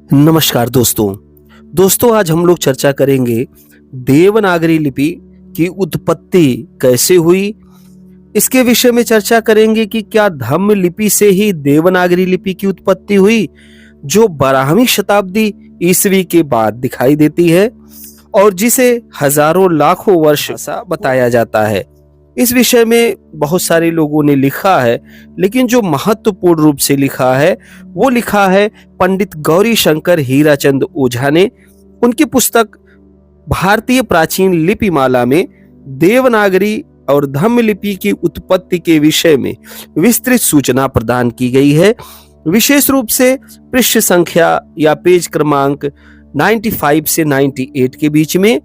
नमस्कार दोस्तों आज हम लोग चर्चा करेंगे देवनागरी लिपि की उत्पत्ति कैसे हुई। इसके विषय में चर्चा करेंगे कि क्या धम्म लिपि से ही देवनागरी लिपि की उत्पत्ति हुई जो 12वीं शताब्दी ईस्वी के बाद दिखाई देती है और जिसे हजारों लाखों वर्ष ऐसा बताया जाता है। इस विषय में बहुत सारे लोगों ने लिखा है, लेकिन जो महत्वपूर्ण रूप से लिखा है वो लिखा है पंडित गौरी शंकर हीराचंद ओझा ने। उनकी पुस्तक भारतीय प्राचीन लिपि माला में देवनागरी और धम्म लिपि की उत्पत्ति के विषय में विस्तृत सूचना प्रदान की गई है। विशेष रूप से पृष्ठ संख्या या पेज क्रमांक 95 से 98 के बीच में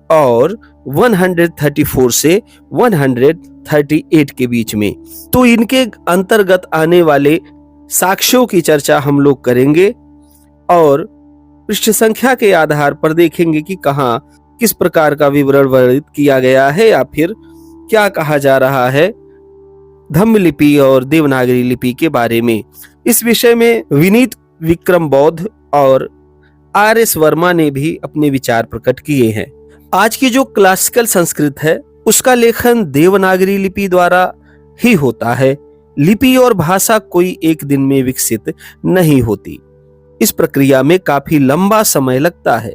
और 134 से 138 के बीच में। तो इनके अंतर्गत आने वाले साक्ष्यों की चर्चा हम लोग करेंगे और पृष्ठ संख्या के आधार पर देखेंगे कि कहां किस प्रकार का विवरण वर्णित किया गया है या फिर क्या कहा जा रहा है धम्म लिपि और देवनागरी लिपि के बारे में। इस विषय में विनीत विक्रम बौद्ध और RS वर्मा ने भी अपने विचार प्रकट किए हैं। आज की जो क्लासिकल संस्कृत है उसका लेखन देवनागरी लिपि द्वारा ही होता है। लिपि और भाषा कोई एक दिन में विकसित नहीं होती, इस प्रक्रिया में काफी लंबा समय लगता है।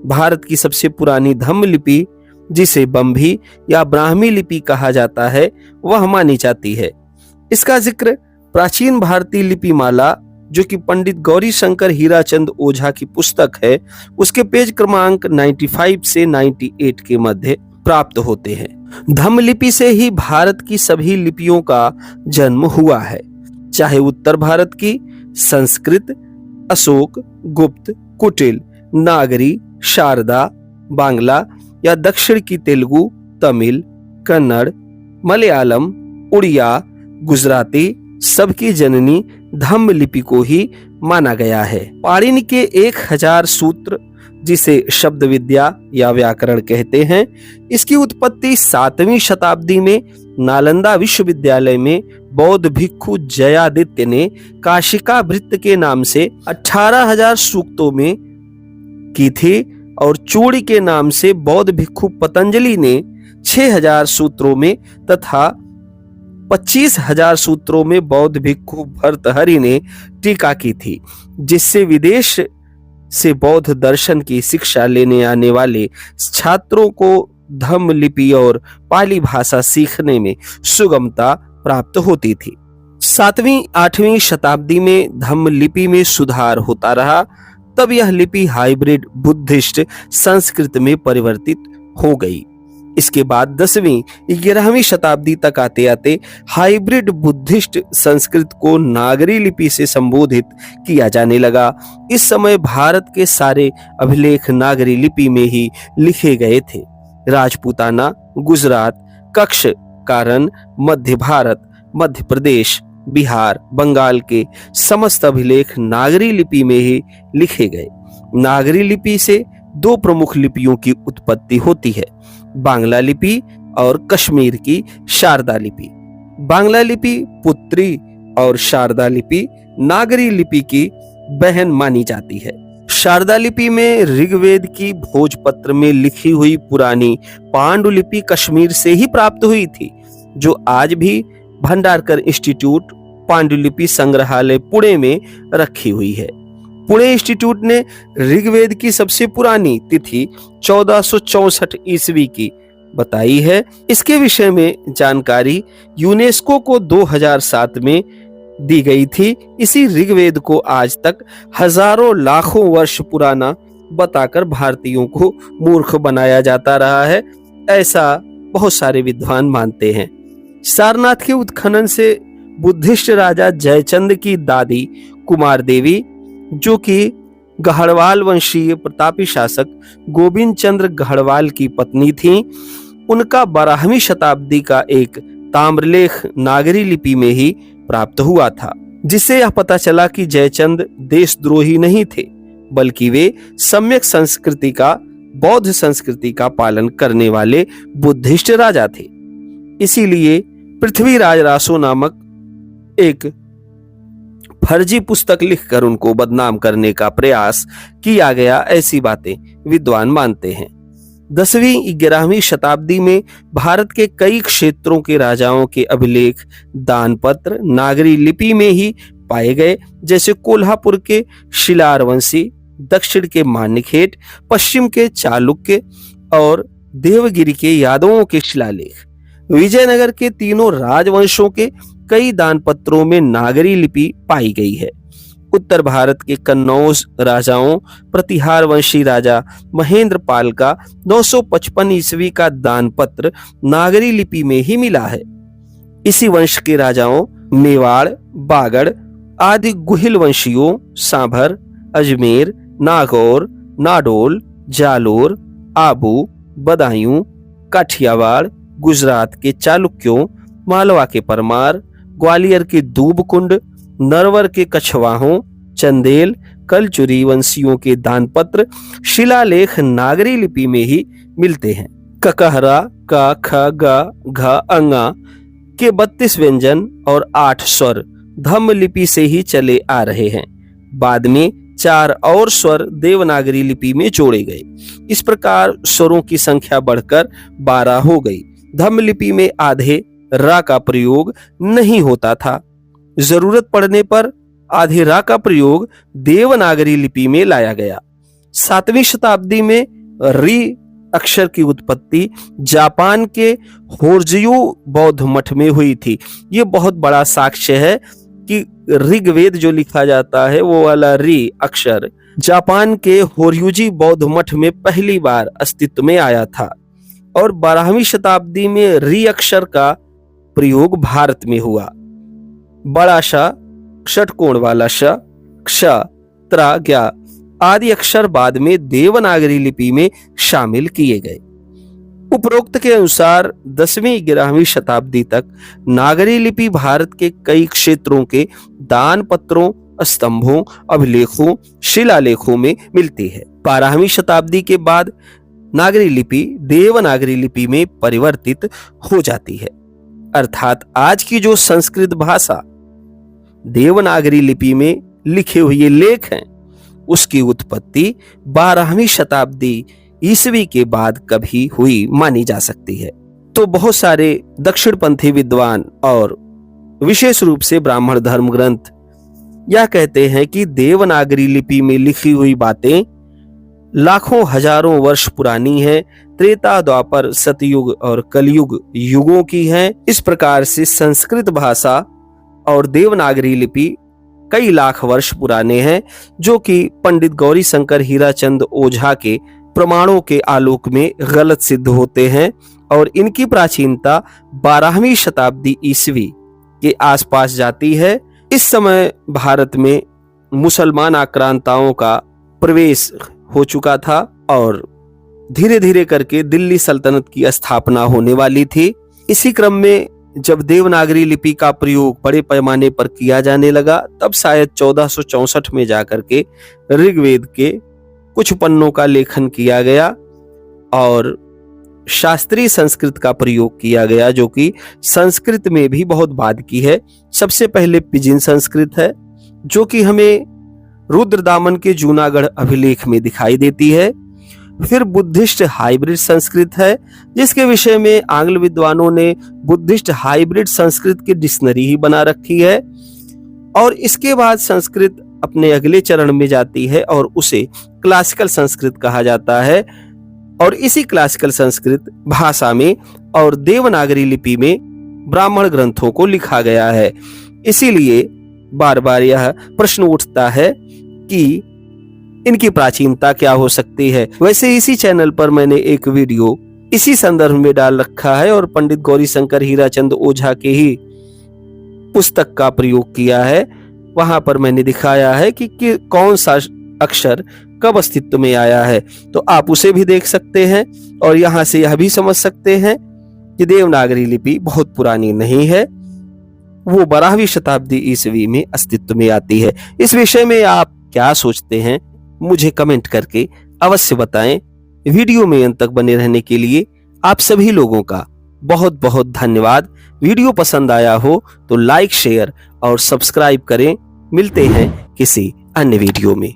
भारत की सबसे पुरानी धम्म लिपि, जिसे बंभी या ब्राह्मी लिपि कहा जाता है, वह मानी जाती है। इसका जिक्र प्राचीन भारतीय लिपि माला, जो कि पंडित गौरी शंकर हीराचंद ओझा की पुस्तक है, उसके पेज क्रमांक 95 से 98 के मध्य प्राप्त होते हैं। धम्म लिपि से ही भारत की सभी लिपियों का जन्म हुआ है, चाहे उत्तर भारत की संस्कृत, अशोक, गुप्त, कुटिल, नागरी, शारदा, बांग्ला या दक्षिण की तेलुगु, तमिल, कन्नड़, मलयालम, उड़िया, गुजराती, सबकी जननी धम्म लिपि को ही माना गया है। पाणिनि के 1000 सूत्र, जिसे शब्द विद्या या व्याकरण कहते हैं, इसकी उत्पत्ति 7वीं शताब्दी में नालंदा विश्वविद्यालय में बौद्ध भिक्षु जयादित्य ने काशिका वृत्त के नाम से 18,000 सूक्तों में की थी और चूड़ी के नाम से बौद्ध भिक्षु पतंजलि ने 6,000 सूत्रों में तथा 25,000 सूत्रों में बौद्ध भिक्षु भर्तहरि ने टीका की थी, जिससे विदेश से बौद्ध दर्शन की शिक्षा लेने आने वाले छात्रों को धम्म लिपि और पाली भाषा सीखने में सुगमता प्राप्त होती थी। 7वीं 8वीं शताब्दी में धम्म लिपि में सुधार होता रहा, तब यह लिपि हाइब्रिड बुद्धिस्ट संस्कृत में परिवर्तित हो गई। इसके बाद 10वीं 11वीं शताब्दी तक आते आते हाइब्रिड बुद्धिस्ट संस्कृत को नागरी लिपि से संबोधित किया जाने लगा। इस समय भारत के सारे अभिलेख नागरी लिपि में ही लिखे गए थे। राजपूताना, गुजरात, कक्ष, कारण, मध्य भारत, मध्य प्रदेश, बिहार, बंगाल के समस्त अभिलेख नागरी लिपि में ही लिखे गए। नागरी लिपि से 2 प्रमुख लिपियों की उत्पत्ति होती है, बांग्ला लिपि और कश्मीर की शारदा लिपि। बांग्ला लिपि पुत्री और शारदा लिपि नागरी लिपि की बहन मानी जाती है। शारदा लिपि में ऋग्वेद की भोजपत्र में लिखी हुई पुरानी पांडुलिपि कश्मीर से ही प्राप्त हुई थी, जो आज भी भंडारकर इंस्टीट्यूट पांडुलिपि संग्रहालय पुणे में रखी हुई है। पुणे इंस्टीट्यूट ने ऋग्वेद की सबसे पुरानी तिथि 1464 ईस्वी की बताई है। इसके विषय में जानकारी यूनेस्को को 2007 में दी गई थी। इसी ऋग्वेद को आज तक हजारों लाखों वर्ष पुराना बताकर भारतीयोों को मूर्ख बनाया जाता रहा है, ऐसा बहुत सारे विद्वान मानते हैं। सारनाथ के उत्खनन से बुद्धिस्ट राजा जयचंद की दादी कुमार देवी, जो कि गढ़वाल वंशीय प्रतापी शासक गोविंद चंद्र गढ़वाल की पत्नी थी, उनका 12वीं शताब्दी का एक ताम्रलेख नागरी लिपि में ही प्राप्त हुआ था, जिससे यह पता चला कि जयचंद देशद्रोही नहीं थे, बल्कि वे सम्यक संस्कृति का, बौद्ध संस्कृति का पालन करने वाले बुद्धिस्ट राजा थे। इसीलिए पृथ्वीराज रासो नामक एक फर्जी पुस्तक लिखकर उनको बदनाम करने का प्रयास किया गया, ऐसी बातें विद्वान मानते हैं। 10वीं-11वीं शताब्दी में भारत के कई क्षेत्रों के राजाओं के अभिलेख दान पत्र नागरी लिपि में ही पाए गए, जैसे कोल्हापुर के शिलारवंशी, दक्षिण के मान्यखेट, पश्चिम के चालुक्य और देवगिरी के यादवों के शिलालेख। विजयनगर के तीनों राजवंशों के कई दान पत्रों में नागरी लिपि पाई गई है। उत्तर भारत के कन्नौज राजाओं प्रतिहार वंशी राजा महेंद्र पाल का 955 ईस्वी का दान पत्र नागरी लिपि में ही मिला है। इसी वंश के राजाओं मेवाड़, बागड़ आदि गुहिल वंशियों सांभर, अजमेर, नागौर, नाडोल, जालोर, आबू, बदायूं, काठियावाड़, गुजरात के चालुक्यों, मालवा के परमार, ग्वालियर के दूबकुंड, नरवर के कछवाहों, चंदेल, कलचुरी वंशियों के दानपत्र शिलालेख नागरी लिपि में ही मिलते हैं। ककहरा, का, ख, ग, घ, अंगा के 32 व्यंजन और 8 स्वर धम्म लिपि से ही चले आ रहे हैं। बाद में 4 और स्वर देवनागरी लिपि में जोड़े गए। इस प्रकार स्वरों की संख्या बढ़कर 12 हो गई। धम्म लिपि में आधे रा का प्रयोग नहीं होता था। जरूरत पड़ने पर आधे रा का प्रयोग देवनागरी लिपि में लाया गया। 7वीं शताब्दी में री अक्षर की उत्पत्ति जापान के होर्जयू बौद्ध मठ में हुई थी। ये बहुत बड़ा साक्ष्य है कि ऋग्वेद जो लिखा जाता है वो वाला री अक्षर जापान के होर्युजी बौद्ध मठ में पहली बार अस्तित्व में आया था और 12वीं शताब्दी में री अक्षर का प्रयोग भारत में हुआ। बड़ा श, षटकोण वाला श, क्ष, त्रा, ज्ञा आदि अक्षर बाद में देवनागरी लिपि में शामिल किए गए। उपरोक्त के अनुसार 10वीं-11वीं शताब्दी तक नागरी लिपि भारत के कई क्षेत्रों के दान पत्रों, स्तंभों, अभिलेखों, शिलालेखों में मिलती है। 12वीं शताब्दी के बाद नागरी लिपि देवनागरी लिपि में परिवर्तित हो जाती है, अर्थात आज की जो संस्कृत भाषा देवनागरी लिपि में लिखे हुए लेख हैं उसकी उत्पत्ति 12वीं शताब्दी ईस्वी के बाद कभी हुई मानी जा सकती है। तो बहुत सारे दक्षिणपंथी विद्वान और विशेष रूप से ब्राह्मण धर्म ग्रंथ यह कहते हैं कि देवनागरी लिपि में लिखी हुई बातें लाखों हजारों वर्ष पुरानी है, त्रेता, द्वापर, सतयुग और कलयुग युगों की है। इस प्रकार से संस्कृत भाषा और देवनागरी लिपि कई लाख वर्ष पुराने हैं, जो कि पंडित गौरी शंकर हीराचंद ओझा के प्रमाणों के आलोक में गलत सिद्ध होते हैं और इनकी प्राचीनता 12वीं शताब्दी ईस्वी के आसपास जाती है। इस समय भारत में मुसलमान आक्रांताओं का प्रवेश हो चुका था और धीरे धीरे करके दिल्ली सल्तनत की स्थापना होने वाली थी। इसी क्रम में जब देवनागरी लिपि का प्रयोग बड़े पैमाने पर किया जाने लगा, तब शायद 1464 में जाकर के ऋग्वेद के कुछ पन्नों का लेखन किया गया और शास्त्रीय संस्कृत का प्रयोग किया गया, जो कि संस्कृत में भी बहुत बाद की है। सबसे पहले पिजिन संस्कृत है, जो कि हमें रुद्रदामन के जूनागढ़ अभिलेख में दिखाई देती है। फिर बुद्धिस्ट हाइब्रिड संस्कृत है, जिसके विषय में आंग्ल विद्वानों ने बुद्धिस्ट हाइब्रिड संस्कृत की डिक्शनरी ही बना रखी है। और इसके बाद संस्कृत अपने अगले चरण में जाती है और उसे क्लासिकल संस्कृत कहा जाता है। और इसी क्लासिकल संस्कृत भाषा में और देवनागरी लिपि में ब्राह्मण ग्रंथों को लिखा गया है। इसीलिए बार बार यह प्रश्न उठता है कि इनकी प्राचीनता क्या हो सकती है। वैसे इसी चैनल पर मैंने एक वीडियो इसी संदर्भ में डाल रखा है और पंडित गौरी शंकर हीराचंद ओझा के ही पुस्तक का प्रयोग किया है। वहां पर मैंने दिखाया है कि कौन सा अक्षर कब अस्तित्व में आया है, तो आप उसे भी देख सकते हैं और यहाँ से यह भी समझ सकते हैं कि देवनागरी लिपि बहुत पुरानी नहीं है, वो 12वीं शताब्दी ईस्वी में अस्तित्व में आती है। इस विषय में आप क्या सोचते हैं मुझे कमेंट करके अवश्य बताएं। वीडियो में अंत तक बने रहने के लिए आप सभी लोगों का बहुत बहुत धन्यवाद। वीडियो पसंद आया हो तो लाइक, शेयर और सब्सक्राइब करें मिलते हैं किसी अन्य वीडियो में।